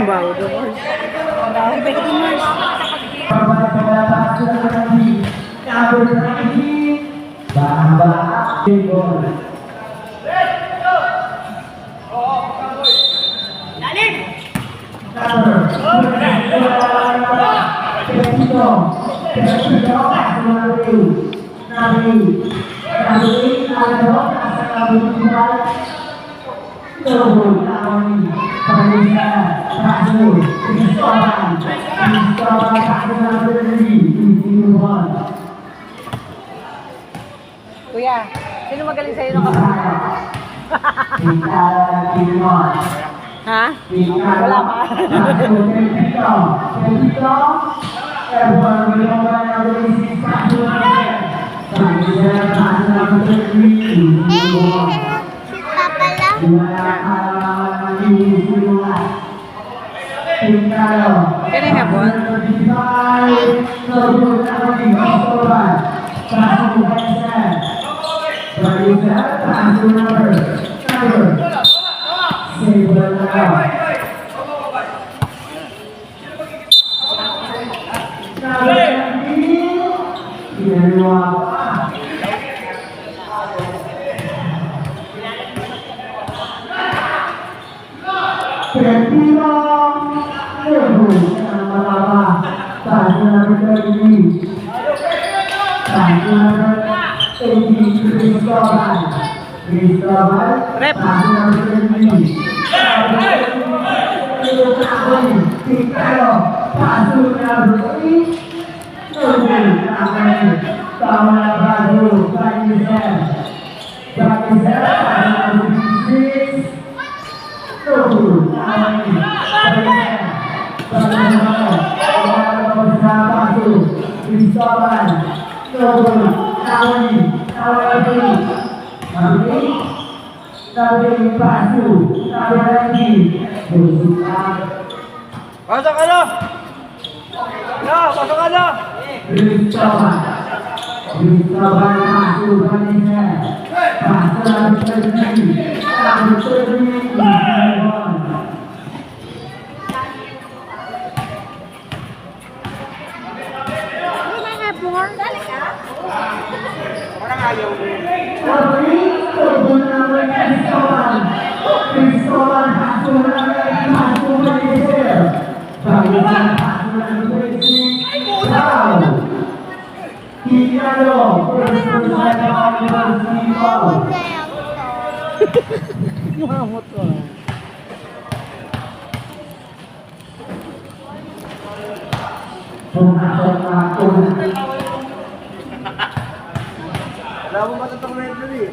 Wow, Dolores. Dahil ba ito, Mars? Kuya, sino magaling sa'yo ng kapatid? Ha? Wala pa. Can I have one? Rep. Pasok ka na! Ya, pasok ka na! Parang ayaw mo. Wala mo matatak na ito eh.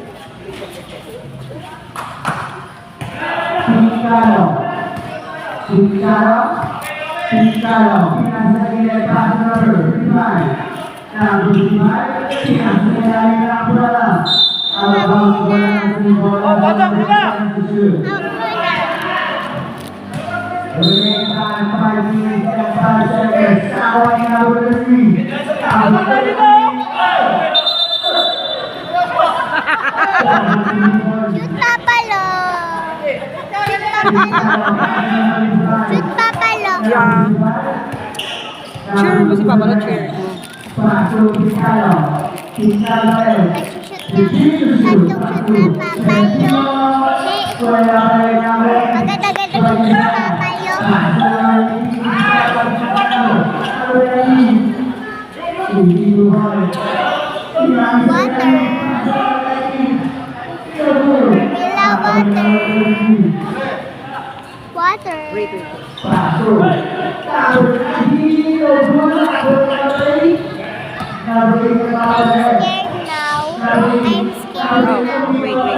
Shoot Papalo! Shoot Papalo! Yeah. Cheer mo si Papa, cheer. Water. Wait, wait. I'm scared now. I'm scared now. Wait, wait,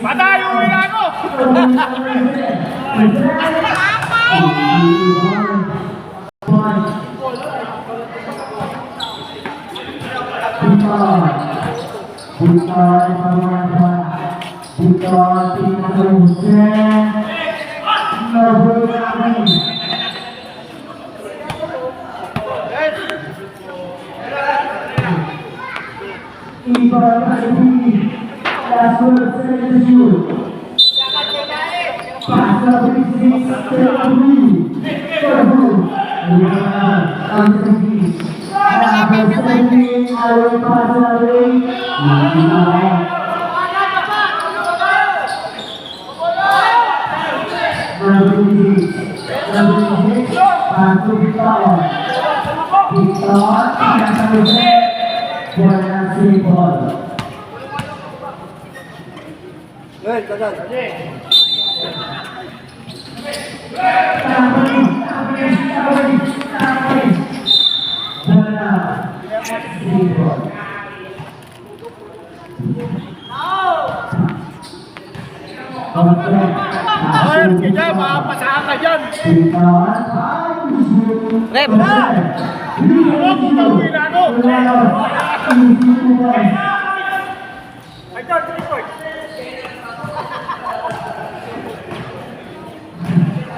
Patay yung uwi ko! Ay, kaya mapasahan ka dyan! Rep! Ano kung uwi na ako? Ay, dyan, 3 points!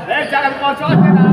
Eh, dyan ang konsol ka na!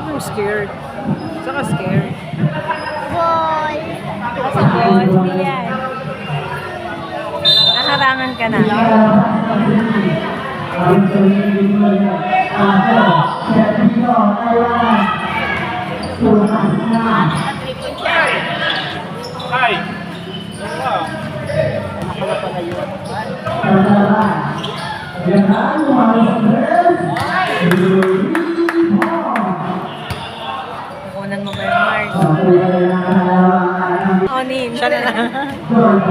I'm scared. Saka scared. Boy. Kasi ball, hindi yan. Naharangan ka na. Ay! Kukunan mo ba yung Mars? Onin, siya na lang. Boy.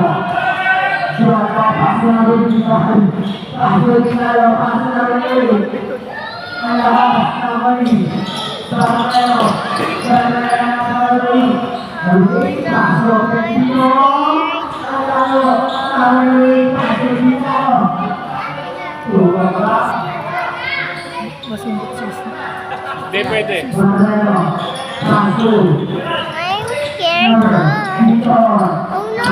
pwede. I'm scared. Oh no.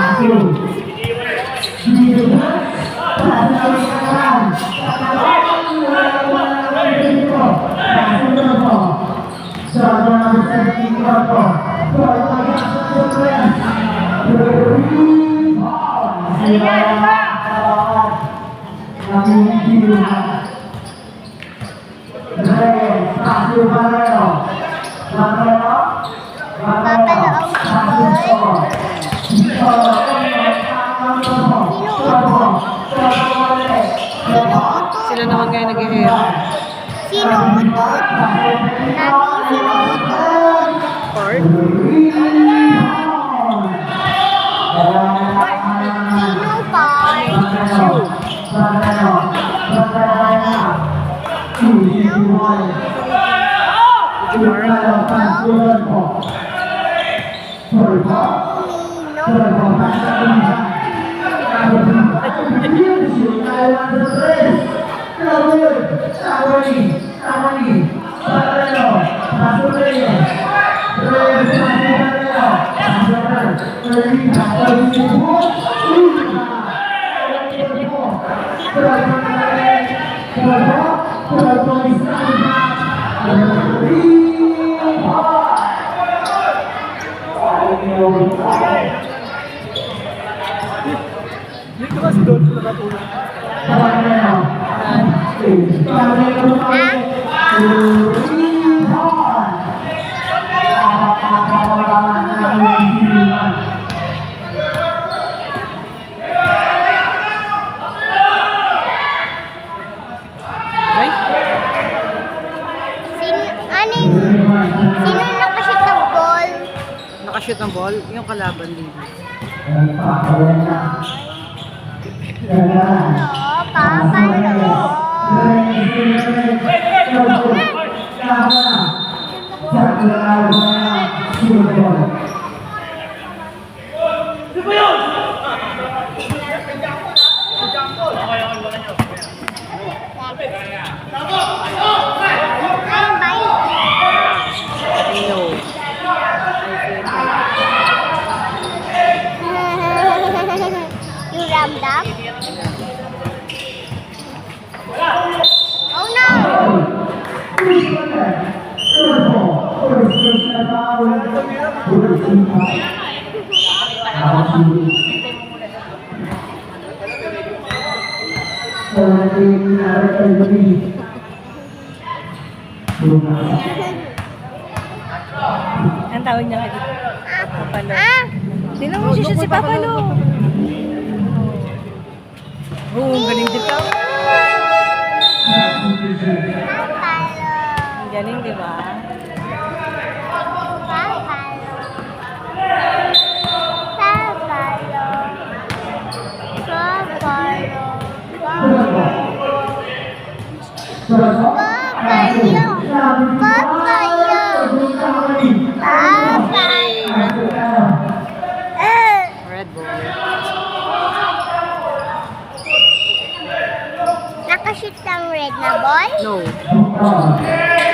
Sila naman ngayon nag-i-hair. Sinutot. Namin sinutot. Part? Sino pa? Dito kasi doon nakatulog. Ay? Sino nakashoot ng ball? Nakashoot ng ball? Yung kalaban din. No, Papa, I know. You rammed up? Oh no! Ang tawag niya kay Papalo. Ah! Sino mo siya si Papalo? Oo, galing din ka. Papalo. Ang galing, di ba? Papalo. Papalo. Papalo. Papalo. Papalo. Red ball. Nakashoot ng red na ball? No.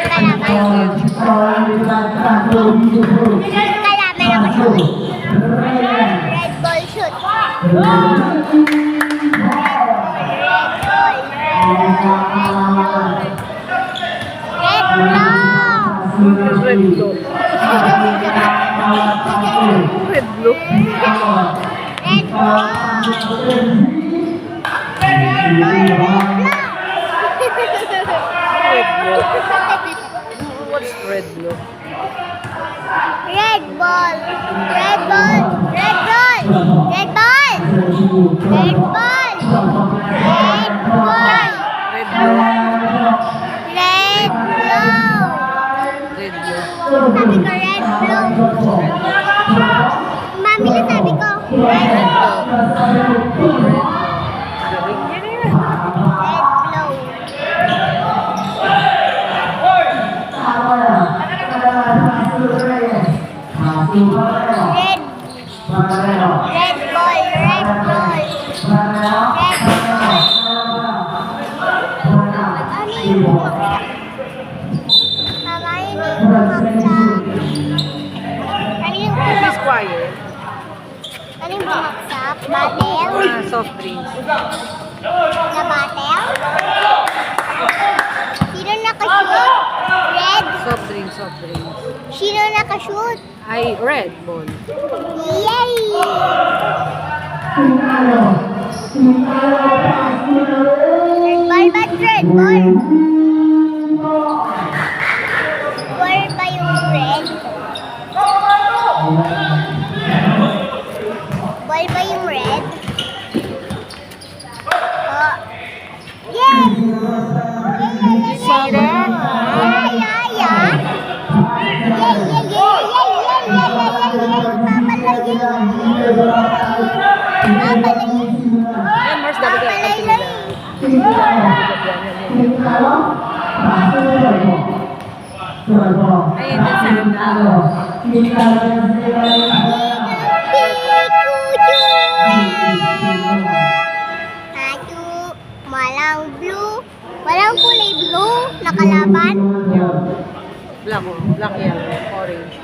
Kalaban? Kalaban nakashoot. Red ball shoot. Red ball. Red ball. Red blue. Red blue. Red ball. Red blue. What's red blue? Red ball. Red ball. Red ball. Red ball. Red ball. Red ball. Red blue. Red blue. Red blue. Sabi ko red blue. Mami na sabi ko. Red blue. Galing. Galing na. Red ball. Red ball. Red ball. Red ball. Ano yun? Mama, yun Baksak, battle, Soft drinks. na battle. Sino nakashoot? Red. Soft drinks, soft drinks. Sino nakashoot? Ay, red ball. Yay! Red ball ba? Red ball? Ball ba yung red? Ball ba yung red? Oh. Yay! See that? Yeah, yeah, yeah. Yay, yay, yay, yay, yay, yay, yay, yay, yay. Papalay, yay, yay. Papalay. Yan, Mars, dapat kaya Papalay, kapila. yay. Ayun, sana. Satu, walang blue. Walang kulay blue na kalaban. Black, oh. Black, yellow, orange.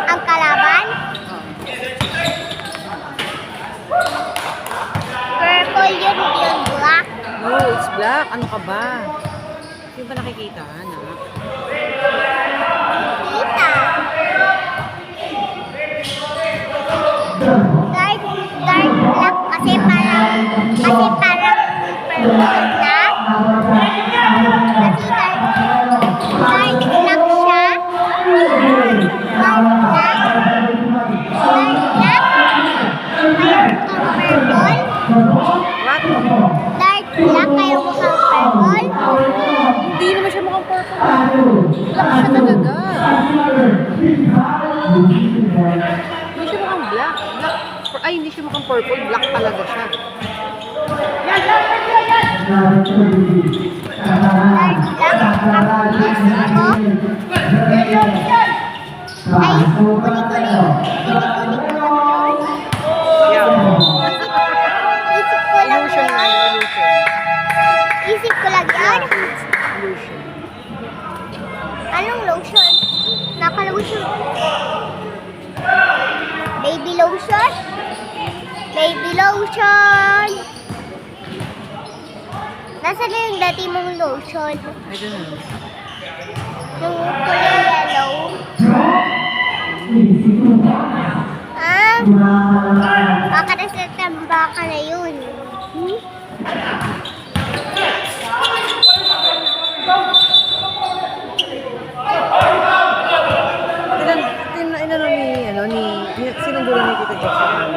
Ang kalaban. Purple yun, yung black. No, it's black. Ano ka ba? Hindi ba nakikita, anak? Kita. Dark black kasi parang purple na. Kasi dark black siya. Dark black. What? Dark black kayo mukhang purple. Hindi naman siya mukhang purple. Black siya talaga. Hindi siya mukhang black. Ay, hindi siya mukhang purple. Black talaga siya. Dark black. Ay, kuli-kuli. Yeah. Isip ko lang Illusion na yun. yun, illusion. Isip ko lang Yeah, yun. it's illusion. Anong lotion? Naka-lotion. Baby lotion? Baby lotion! Nasaan na yung dati mong lotion? I don't know. Yung kulay yellow? Ah? Baka nasa tamba ka na yun. Hmm? Sinundulan ni Tita Jackson.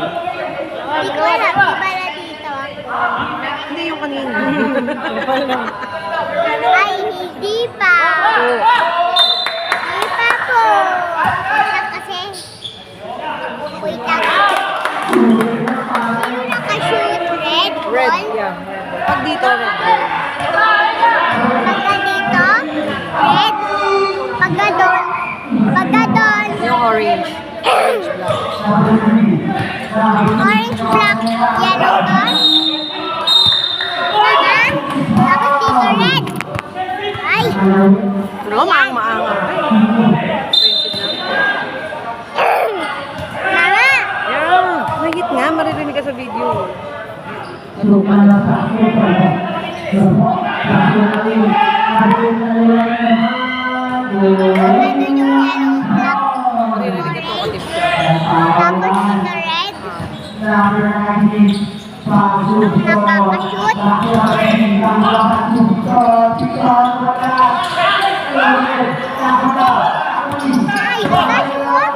Hindi ko alam. Di ba na dito ako? Hindi yung kanina. Ay, hindi pa. Hindi pa po. Siya kasi. Wait lang. Sino nakashoot? Red Red, ball? yeah. Pag dito, red ball. Pagka dito, red. Pagka doon. Pagka doon. Yung orange. Orange black. Orange, black, yellow doon. Mama, tapos dito red. Ay. Pero maang-maang. Friendship na. Mama. Yeah. Mahigit nga, maririnig ka sa video. Natupan. Nandun yung yellow, black, Maririnig ka orange. talkative siya. Tapos dito red. Nung nakakashoot. Ay, nakashoot.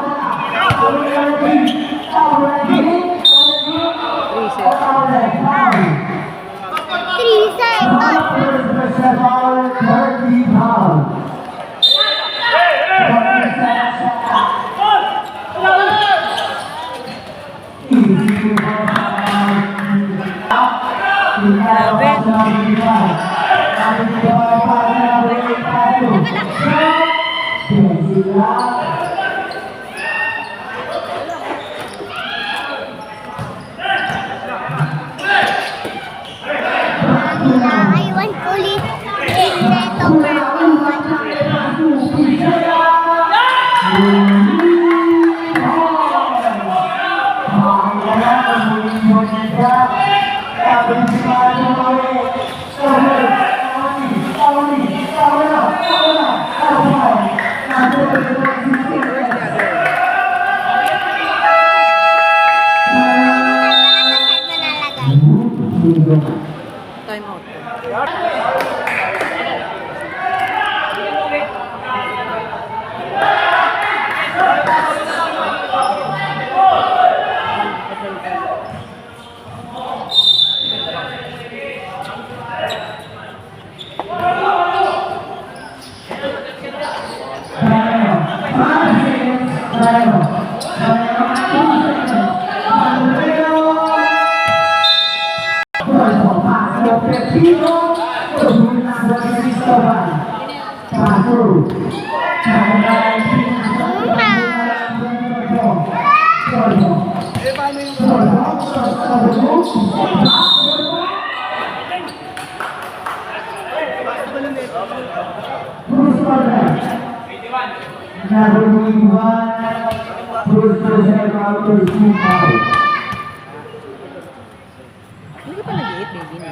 3 seconds. 3 seconds. I want ulit Neto Pokemon. Time out. Hindi ka pa nag-iit, baby na.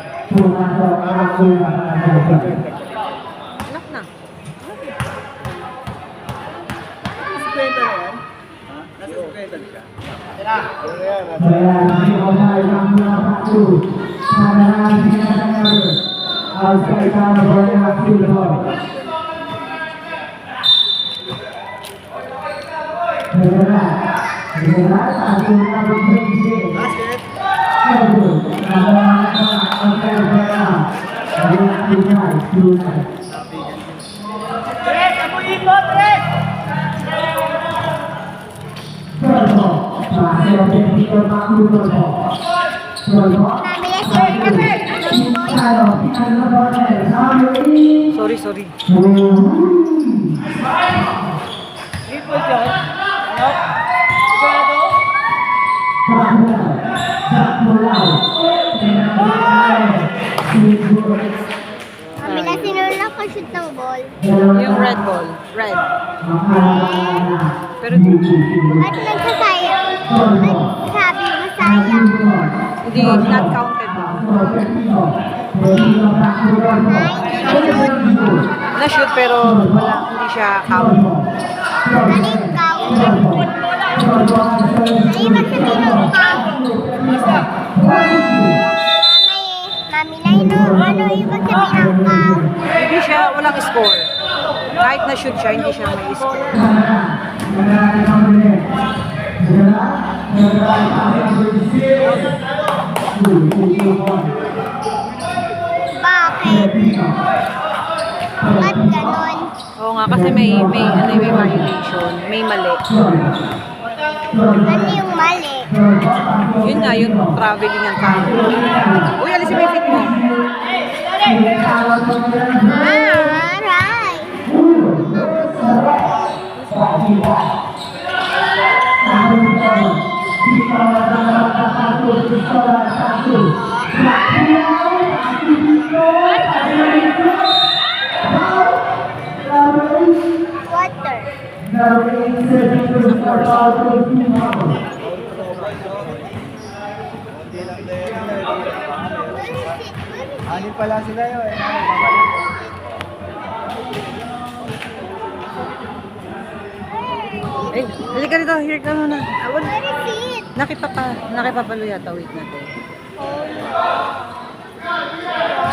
Anak na. Sorry, sorry. Mami na sinulak ko shoot ng ball. Yung red ball. Red. Pero Ba't nagsasayang? Ba't sabi mo sayang? hindi, not counted na. Na-shoot pero wala, hindi siya count. Ano yung count? Ano yung magsasabi ng count? Mami na yun, ano yung magsasabi ng count? Hindi siya, walang score. Kahit na-shoot siya, hindi siya may score. Bakit? Ba't ganon? Oo nga, kasi may violation, may mali. Ano yung mali? Yun nga, yung traveling ng tao. Uy, alisin mo yung fit mo. Aray! Water. Anin pala sila yun. Eh, halika dito, here ka muna. Awal. Where is it? Nakipapalo yata, wait natin.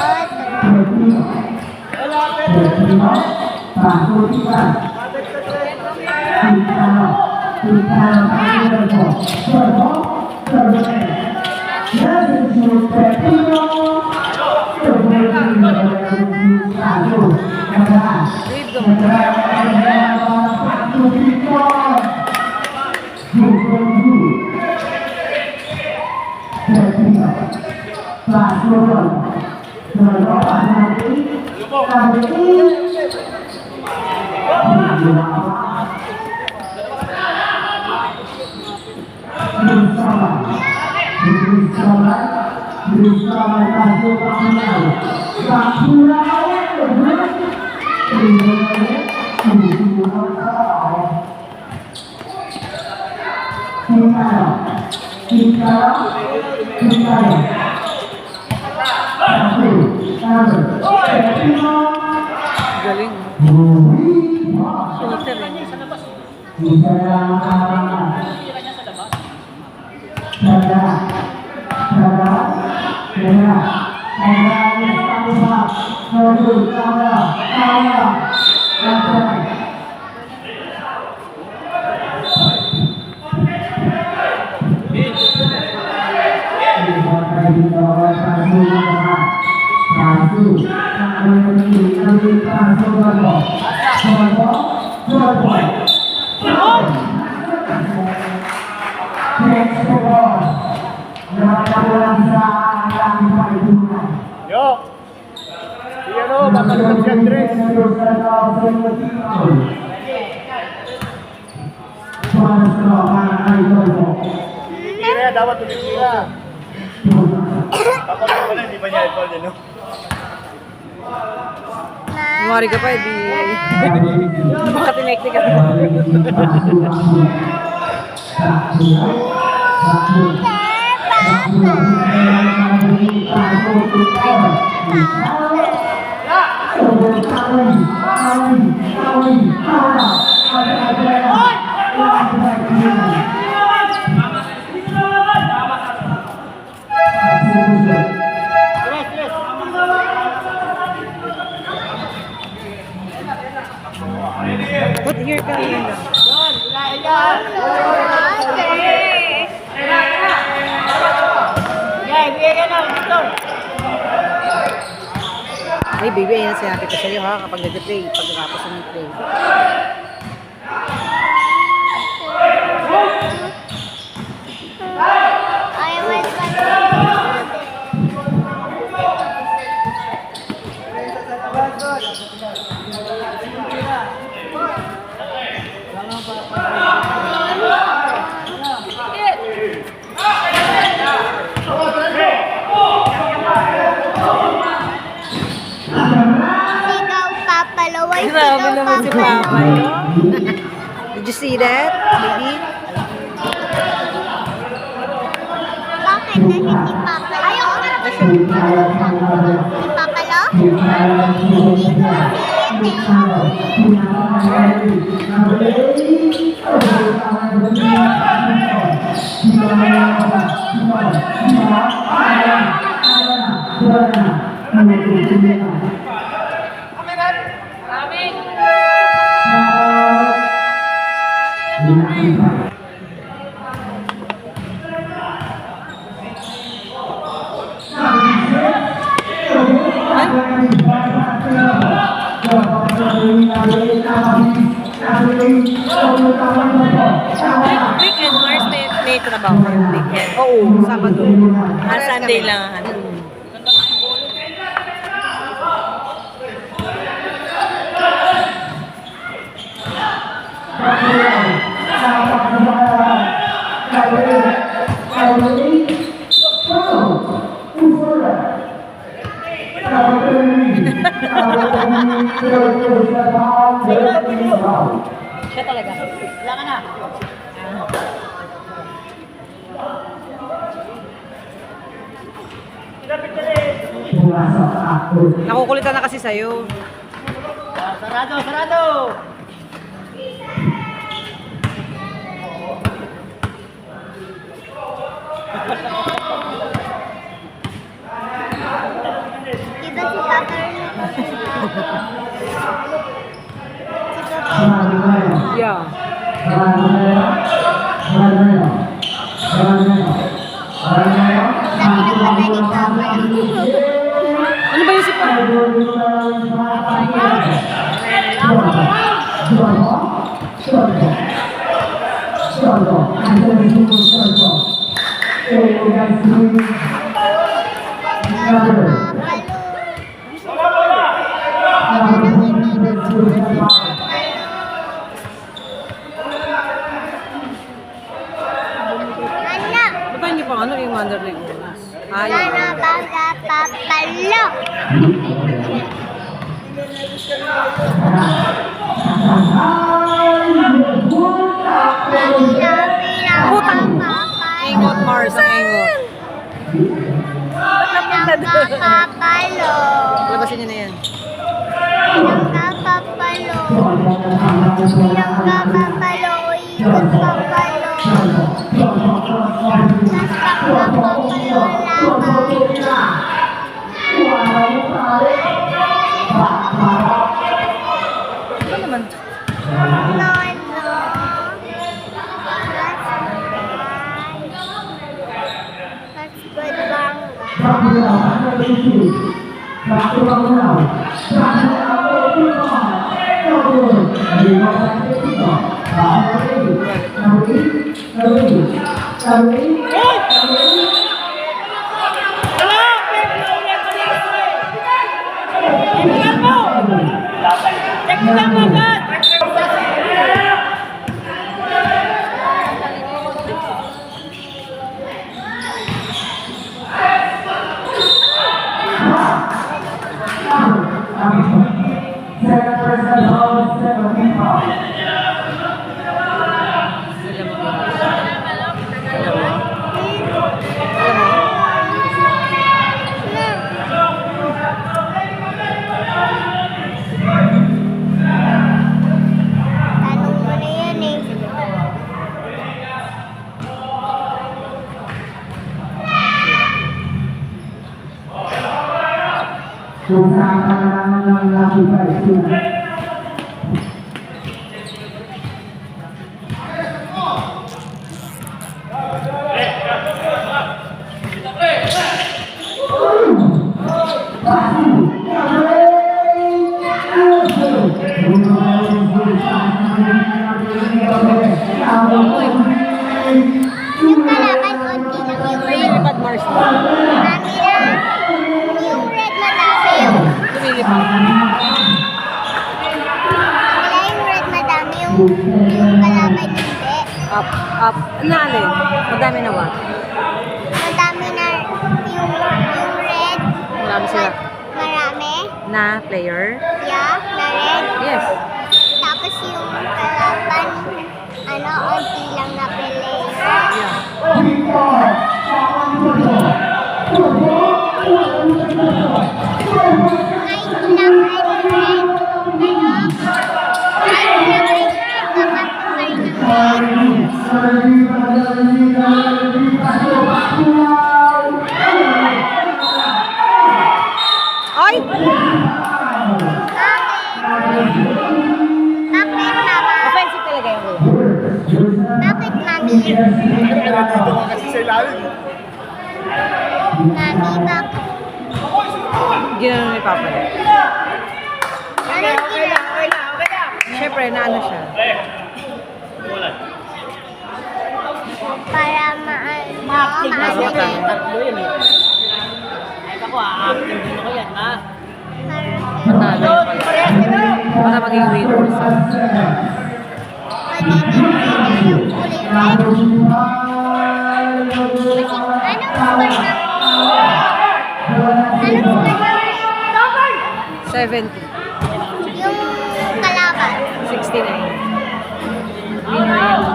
Wave ka muna. Galing. Shooter eh. Yo! Si ano, matalunod si Andres. Tira, dapat tumitira. Kapag wala, hindi ba niya i-call yun, no? Mari ka pa, di. Baka tineknik ka. What year ka yun? Ay, baby, ayan sinabi ko sa'yo ha, kapag nag-play, pagkatapos ng play. I was sigaw papalaway, Grabe sigaw naman si Papa, papalaway. no? Did you see that, baby? Bakit na hindi papalo? Ayaw ko na hindi papalo? Hindi ko Weekend, Mars, may trabaho ko yung weekend. Oo, Sabado. Sunday lang. Ano. Siya talaga. Wala ka na. Nakukulitan na kasi sa'yo. Sarado, sarado! Diba si Papa Yeah. Sabi ng patay ni Papa. Ano ba yung si Papa? Anak, Ba't ba hindi pa ano yung Wonder Leg Oras? sana baga papalo. Ingot, Mars, ang ingot. Papalo. Labasin niyo na yan. Papalo. Papalo. Ikot papalo. Papalo. Ano naman? That's good bang. Tanong mo na yan eh. Yung kalaban, konti lang yung red. Lumilipad, Mars. Marami lang. Yung red madami. Lumilipad. Wala yung red madami. Yung kalaban hindi. Up, up. Ano alin? Madami na ba? Madami na yung red. Marami sila. Marami. Na player? Yeah, na red. Yes. Tapos yung kalaban, onti lang na player. Yeah. Kahit lang red, kahit lang red, dapat pa rin ang red. Ay! Bakit, mama? Offensive talaga yung goal. Bakit, mami? Mami, bakit? Ginano ni Papa. Anong ginagawa? Siyempre, na ano siya. Para maano ka. Tatlo yun eh. Ay, ako active din ako yan, ha? Matalo yung pala. Para maging winners. magiging winner yung kulay red. Kasi anong score ng red? 70. Yung kalaban. 69. Winner yung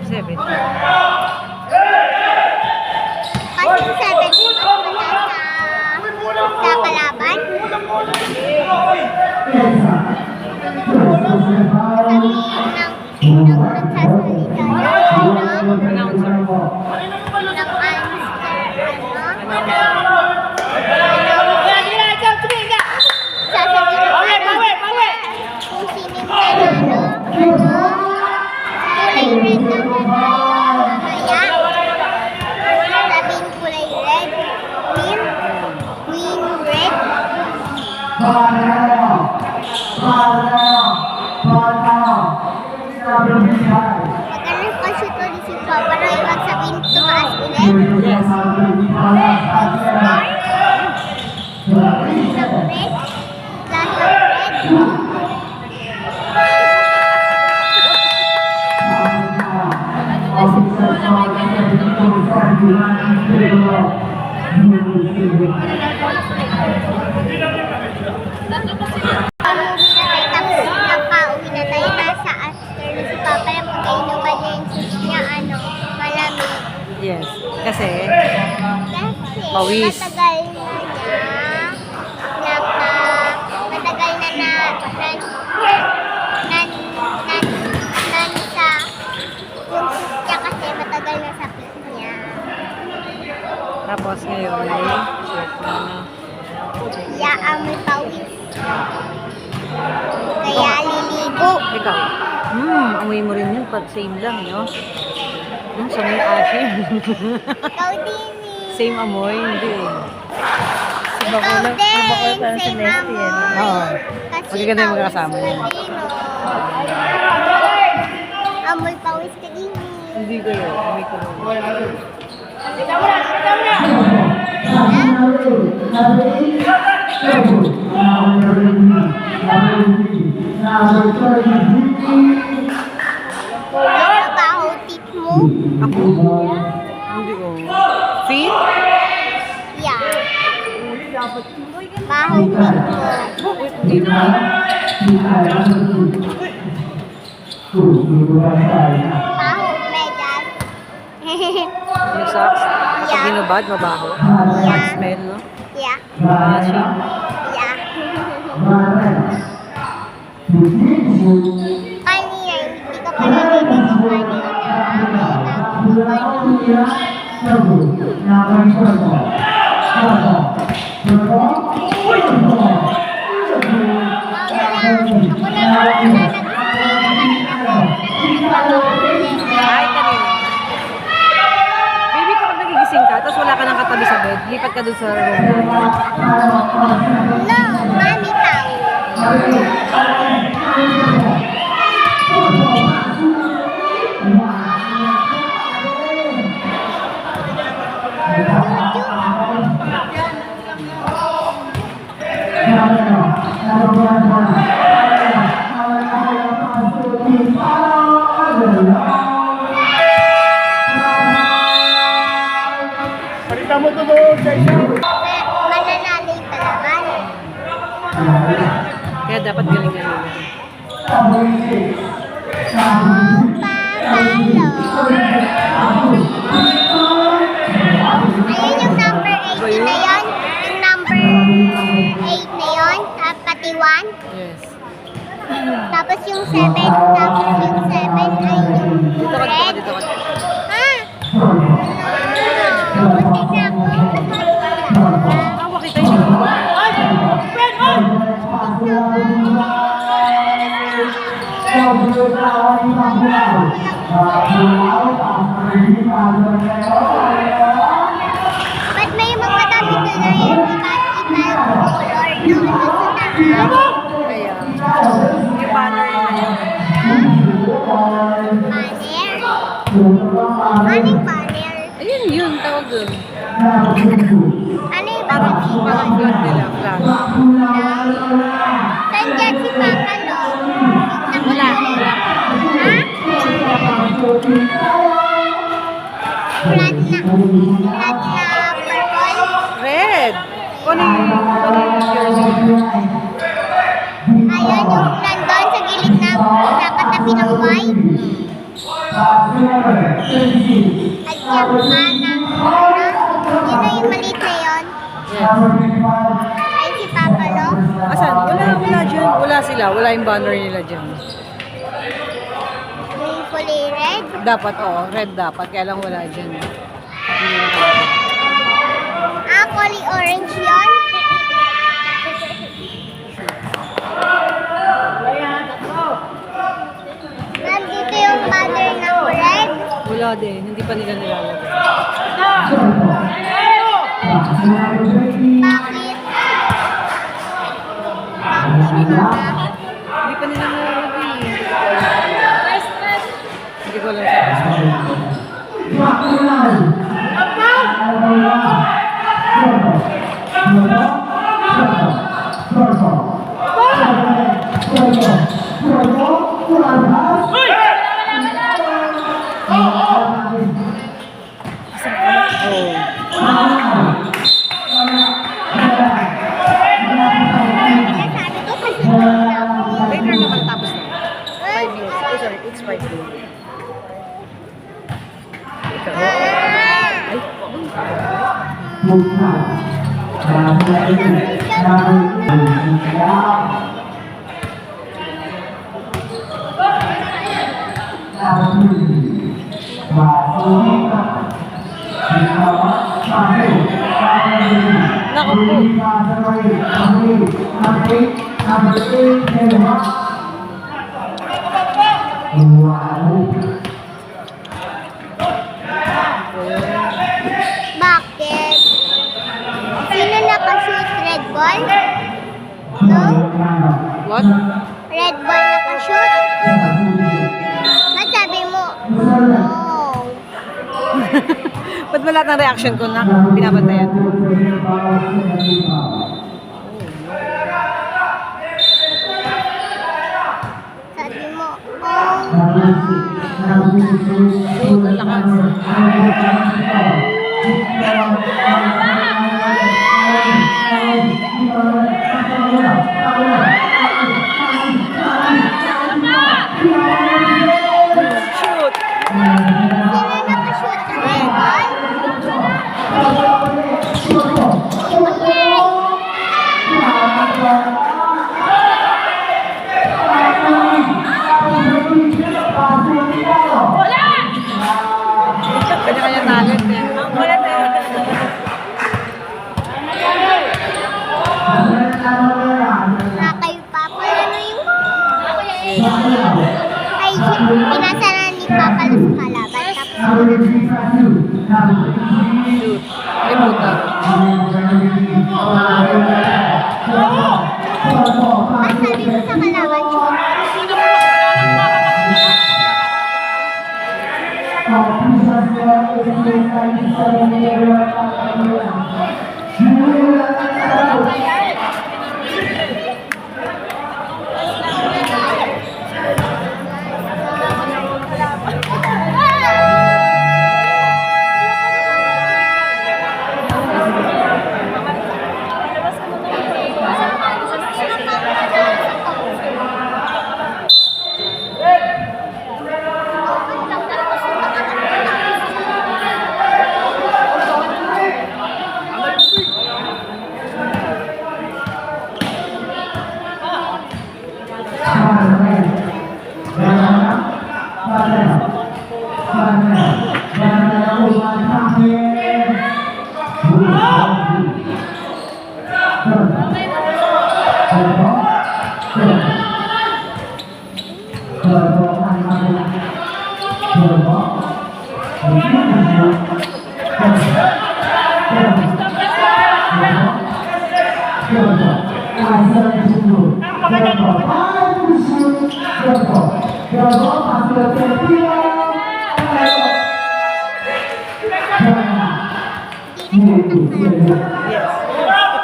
70. Kasi 70 sa kalaban. Sabihin ng nagsasalita yan, Announcer. ng kung sino yung kulay red na mamaya. Sabihin kulay red, win red. Magaling kasi ito ni si Papa na ibig sabihin tumaas ulit. Yes. Nakauwi na tayo, nasa after na si Papa na pag-inuman niya yung sis niya, malamig. Yes. Kasi, Kasi Pawis. matagal na matagal na sa yung sis niya kasi matagal na sa pit niya. tapos ngayon, shirt na na. Ya, amoy pawis. Kaya liligo. Ikaw. Amoy mo rin yun. Same lang, no? Sa may asin. Ikaw din eh. Same amoy, hindi eh. Ikaw din. Same amoy. Oo. Kasi Magaganda yung pawis magkasama ka yun. din, oh. Amoy pawis ka din eh. Hindi ko yun. Amoy ko rin. Mabaho tip mo? Ako? Hindi ko. Feet? Yeah. Baho tip mo. Hindi na. Baho medyas. Yung socks? Pag binubad, mabaho. Bad smell, no? Yeah. Asin. Yeah. Kanina, hindi ka pa narinig yung kanina. Ay, kanina. Baby, kapag nagigising ka, tapos wala ka nang katabi sa bed, lipat ka dun sa room na. No, mami tao. Palita mo ito doon sa isa. Mananalo yung palaban. Kaya dapat galing-galing. Papalo. Ayun yung number 8 na yun. Yung number 8 na yun. Pati 1. Yes. Tapos yung 7. Tapos yung 7 ay yung Dito ka, red. dito ka, dito ka. Ha? Buti na ako. Tawa kita, hindi ko. Ba't may mga dami na na yung iba't ibang color doon sa taas? Kaya, yung banner na yun. Banner? Anong banner? Ayun, yun, tawag dun. Ano yung Parang banner? flag nila, flag. Saan dyan si Papa, no? Wala. Ha? Flat na purple? Red! Kunin yung jersey. Ayan yung nandun sa gilid na nakatabi ng white. At yung kanang yun na yung maliit na yun. Yes. Ay si Papa, no? Asan? Wala dyan. Wala sila. Wala yung banner nila dyan. May kulay red. Dapat, oo. Red dapat. Kaya lang wala dyan. Hindi na kaya. Ah, kulay orange yun. Nandito yung banner ng red. Wala din. Hindi pa nila nilalagay. Bakit? Hindi pa nila nilalagay. Hindi ko alam sa Sabi ko kasi Later naman tapos na. 5 years. Oh, sorry. It's 5 years. Ikaw. Ay, Và Naku po. Bakit? Sino nakashoot? Red ball? No? What? Red ball nakashoot? Ba't sabi mo? No. Ba't ba lahat ng reaction ko na pinabantayan? Sabi mo, oh. Shoot, ang lakas. Shoot! Sino nakashoot sa red ball? Kanya-kanya talent eh. Ang kulit eh. Na kayo papalanuin mo. Ay, pinasa na ni Papa sa kalaban. Tapos, Shoot. Ay, puta. sabi mo sa kalaban, shoot.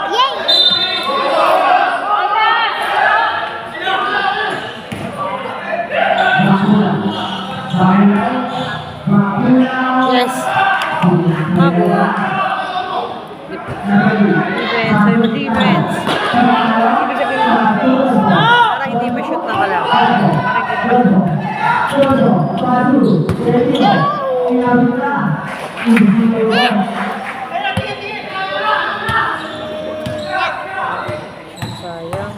Yay! Yes. Mabo. Defense. Sabi mo defense. Ibig sabihin mo defense. Parang hindi ma-shoot na wala. Parang hindi sayang.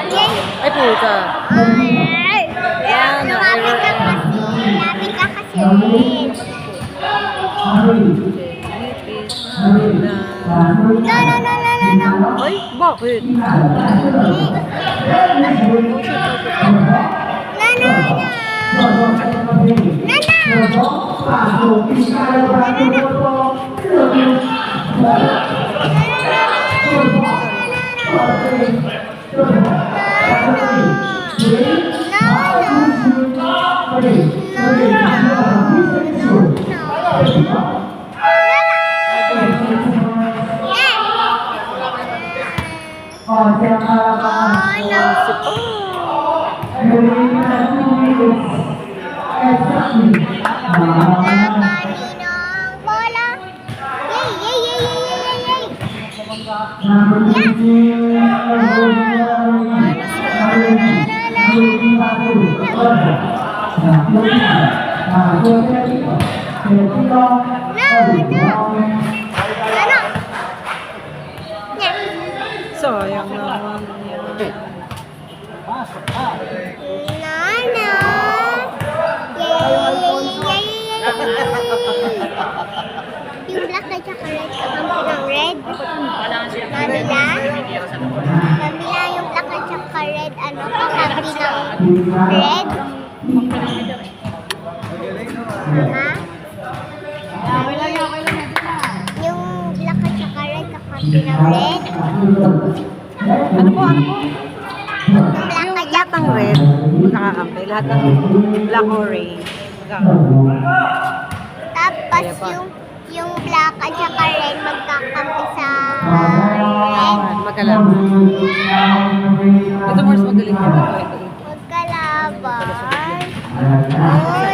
Yay! Ay, puta. Ay! Yan, Lumapit ka kasi. Lumapit ka kasi ulit. No, no, no, no, no, no. Ay, bakit? No, no, no. No, no. Nakaninong bola. Yay, yay, yay, yay, yay, yay, Sayang naman yan. Nana. Yay, yay, yay, yay, yay, yay. tsaka red kakampi ng red. Mamila. Mamila yung black at tsaka red, ano, kakampi ng red. Mama? Yung black at tsaka red kakampi ng red. Ano po? Yung black at Lahat ng red, nakakampi. Lahat ng black or red. tapos yung black at saka red magkakampi sa red. Magkalaban. Ito mas magaling. Magkalaban. Oh,